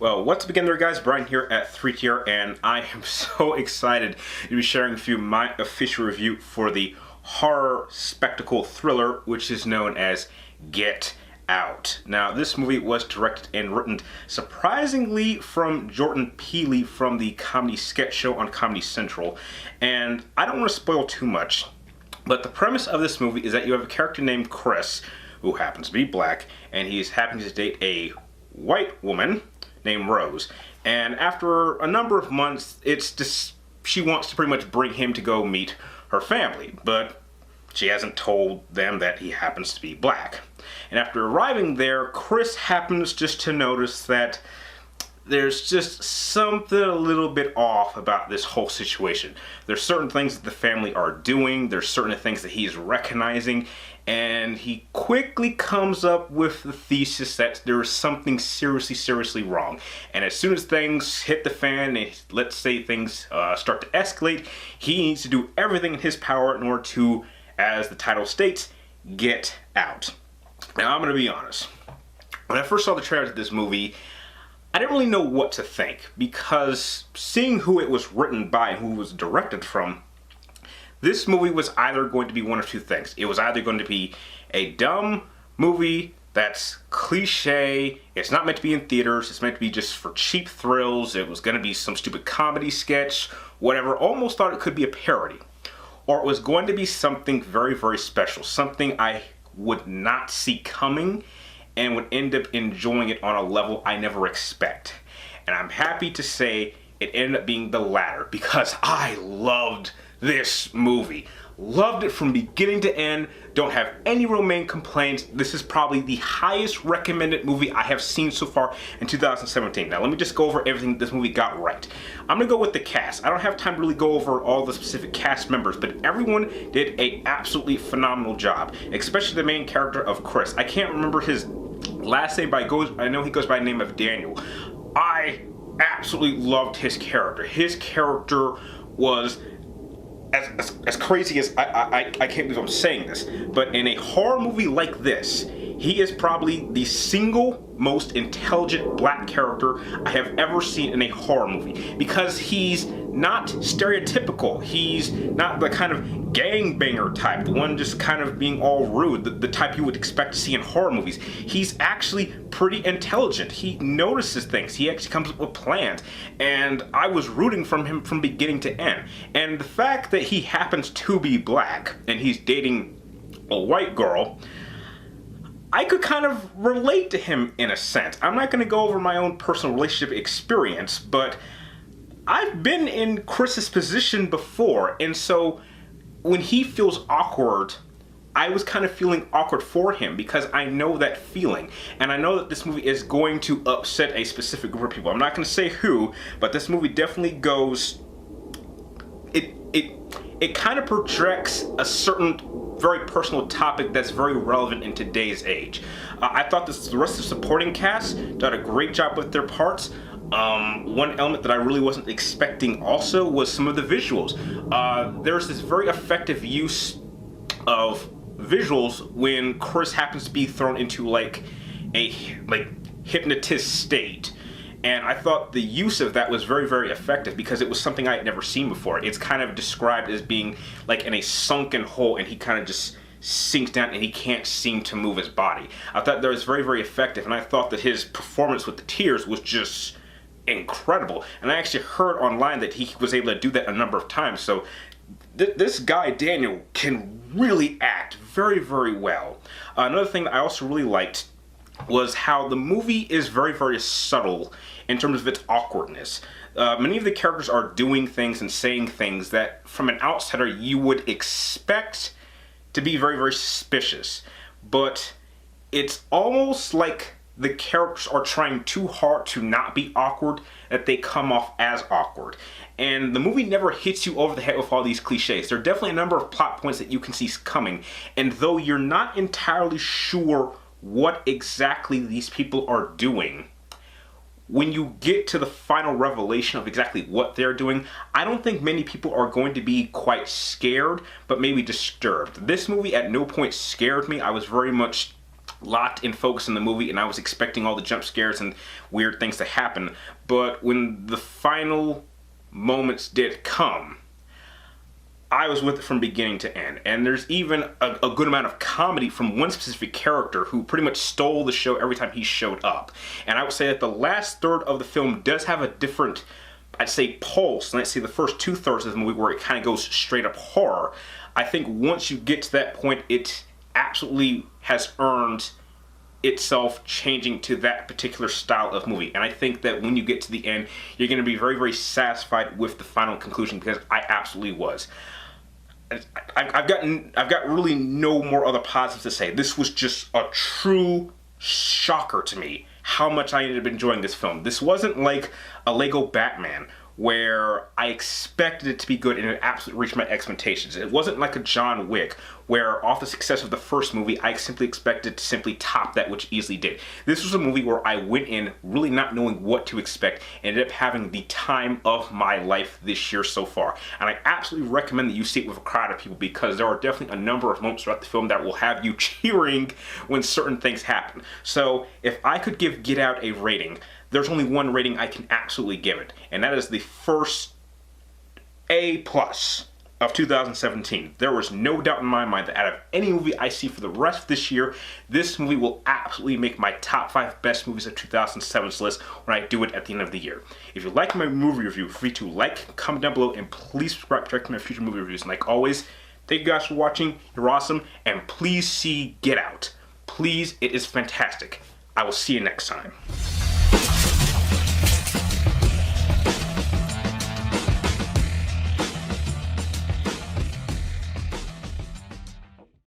Well, what's begin there, guys? Brian here at 3TR, and I am so excited to be sharing with you my official review for the horror spectacle thriller, which is known as Get Out. Now, this movie was directed and written surprisingly from Jordan Peele from the comedy sketch show on Comedy Central, and I don't want to spoil too much, but the premise of this movie is that you have a character named Chris, who happens to be black, and he's happening to date a white woman named Rose. And after a number of months, it's just she wants to pretty much bring him to go meet her family, but she hasn't told them that he happens to be black. And after arriving there, Chris happens just to notice that there's just something a little bit off about this whole situation. There's certain things that the family are doing, there's certain things that he's recognizing, and he quickly comes up with the thesis that there is something seriously wrong. And as soon as things hit the fan, and let's say things start to escalate, he needs to do everything in his power in order to, as the title states, get out. Now, I'm going to be honest. When I first saw the trailer to this movie, I didn't really know what to think, because seeing who it was written by and who it was directed from, this movie was either going to be one of two things. It was either going to be a dumb movie that's cliche, it's not meant to be in theaters, it's meant to be just for cheap thrills, it was going to be some stupid comedy sketch, whatever, almost thought it could be a parody. Or it was going to be something very special, something I would not see coming, and would end up enjoying it on a level I never expect. And I'm happy to say it ended up being the latter, because I loved this movie. Loved it from beginning to end. Don't have any real main complaints. This is probably the highest recommended movie I have seen so far in 2017. Now let me just go over everything this movie got right. I'm gonna go with the cast. I don't have time to really go over all the specific cast members, but everyone did a absolutely phenomenal job, especially the main character of Chris. I can't remember his last name, but I know he goes by the name of Daniel. I absolutely loved his character. His character was as crazy as I can't believe I'm saying this, but in a horror movie like this, he is probably the single most intelligent black character I have ever seen in a horror movie, because he's not stereotypical. He's not the kind of gangbanger type, the one just kind of being all rude, the type you would expect to see in horror movies. He's actually pretty intelligent. He notices things. He actually comes up with plans, and I was rooting for him from beginning to end. And the fact that he happens to be black and he's dating a white girl, I could kind of relate to him in a sense. I'm not going to go over my own personal relationship experience, but I've been in Chris's position before, and so when he feels awkward, I was kind of feeling awkward for him, because I know that feeling, and I know that this movie is going to upset a specific group of people. I'm not going to say who, but this movie definitely goes, it kind of projects a certain very personal topic that's very relevant in today's age. I thought the rest of the supporting cast did a great job with their parts. One element that I really wasn't expecting also was some of the visuals. There's this very effective use of visuals when Chris happens to be thrown into like a hypnotist state. And I thought the use of that was very effective, because it was something I had never seen before. It's kind of described as being like in a sunken hole, and he kind of just sinks down and he can't seem to move his body. I thought that was very effective, and I thought that his performance with the tears was just incredible. And I actually heard online that he was able to do that a number of times. So this guy, Daniel, can really act very well. Another thing that I also really liked was how the movie is very subtle in terms of its awkwardness. Many of the characters are doing things and saying things that from an outsider you would expect to be very suspicious, but it's almost like the characters are trying too hard to not be awkward that they come off as awkward. And the movie never hits you over the head with all these cliches. There are definitely a number of plot points that you can see coming, and though you're not entirely sure what exactly these people are doing, when you get to the final revelation of exactly what they're doing, I don't think many people are going to be quite scared, but maybe disturbed. This movie at no point scared me. I was very much locked in focus in the movie, and I was expecting all the jump scares and weird things to happen. But when the final moments did come, I was with it from beginning to end. And there's even a good amount of comedy from one specific character who pretty much stole the show every time he showed up. And I would say that the last third of the film does have a different, I'd say, pulse. And I'd say the first 2/3 of the movie where it kind of goes straight up horror. I think once you get to that point, it absolutely has earned itself changing to that particular style of movie. And I think that when you get to the end, you're going to be very, very satisfied with the final conclusion, because I absolutely was. I've got really no more other positives to say. This was just a true shocker to me how much I ended up enjoying this film. This wasn't like a Lego Batman where I expected it to be good and it absolutely reached my expectations. It wasn't like a John Wick where, off the success of the first movie, I simply expected to simply top that, which easily did. This was a movie where I went in really not knowing what to expect and ended up having the time of my life this year so far. And I absolutely recommend that you see it with a crowd of people, because there are definitely a number of moments throughout the film that will have you cheering when certain things happen. So if I could give Get Out a rating, there's only one rating I can absolutely give it, and that is the first A+ of 2017. There was no doubt in my mind that out of any movie I see for the rest of this year, this movie will absolutely make my top 5 best movies of 2007's list when I do it at the end of the year. If you like my movie review, feel free to like, comment down below, and please subscribe to check my future movie reviews. And like always, thank you guys for watching. You're awesome, and please see Get Out. Please, it is fantastic. I will see you next time.